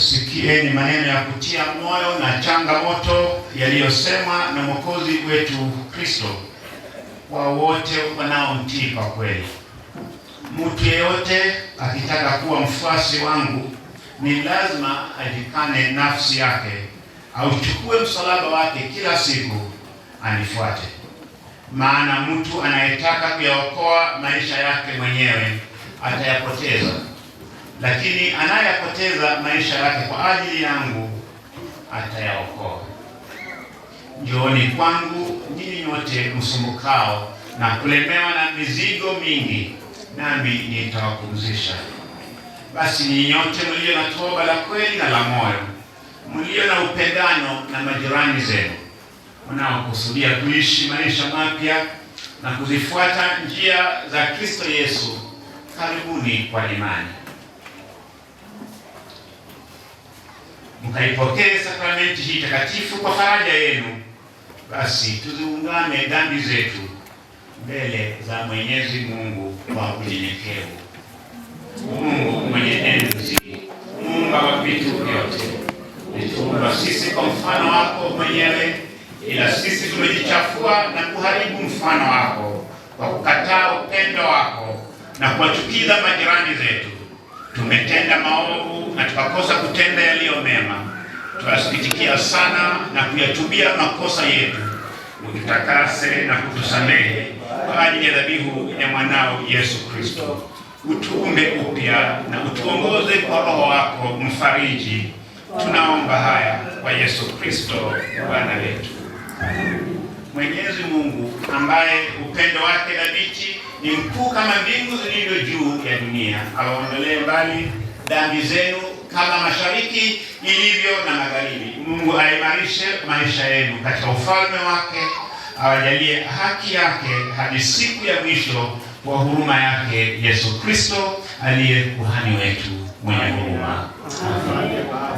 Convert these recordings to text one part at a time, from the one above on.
Sikieni maneno ya kutia moyo na changamoto yaliyosemwa na Mwokozi wetu Kristo kwa wote wanaomtii kwa kweli. Mtu yeyote akitaka kuwa mfuasi wangu ni lazima ajikane nafsi yake, auchukue msalaba wake kila siku anifuate. Maana mtu anayetaka kuyaokoa maisha yake mwenyewe atayapoteza, lakini anayapoteza maisha yake kwa ajili yangu atayaokoa. Njooni kwangu nyinyi nyote msumbukao na kulemewa na mizigo mingi, nami nitawapumzisha. Basi nyinyi nyote mlio na toba la kweli na la moyo, mlio na upendano na majirani zenu, mnaokusudia kuishi maisha mapya na kuzifuata njia za Kristo Yesu, karibuni kwa imani. Mkaipokee sakramenti hii takatifu kwa faraja yenu. Basi tuziungame dhambi zetu mbele za Mwenyezi Mungu kwa unyenyekevu. Mungu mwenye enzi, Muumba wa vitu vyote, ulituumba sisi kwa mfano wako mwenyewe, ila sisi tumejichafua na kuharibu mfano wako kwa kukataa upendo wako na kuwachukiza majirani zetu. Tumetenda maovu na tukakosa kutenda yaliyo mema. Tunasikitikia sana na kuyatubia makosa yetu. Ututakase na kutusamehe kwa ajili ya dhabihu ya mwanao Yesu Kristo. Utuumbe upya na utuongoze kwa Roho wako mfariji. Tunaomba haya kwa Yesu Kristo Bwana wetu. Mwenyezi Mungu ambaye upendo wake thabiti ni mkuu kama mbingu zilivyo juu ya dunia, awaondolee mbali dhambi zenu kama mashariki ilivyo na magharibi. Mungu aimarishe maisha yenu katika ufalme wake, awajalie haki yake hadi siku ya mwisho kwa huruma yake Yesu Kristo aliye kuhani wetu mwenye huruma.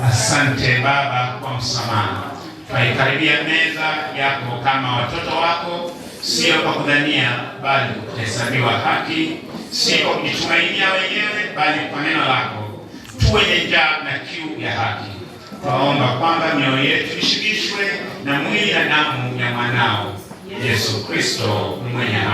Asante Baba kwa msamaha. Twaikaribia meza yako kama watoto wako, sio kwa kudhania bali kuhesabiwa haki, sio kwa kujitumainia wenyewe bali kwa neno lako. Tuwenye njaa na kiu ya haki. Twaomba kwamba mioyo yetu ishibishwe na mwili na damu ya mwanao Yesu Kristo mwenye haki.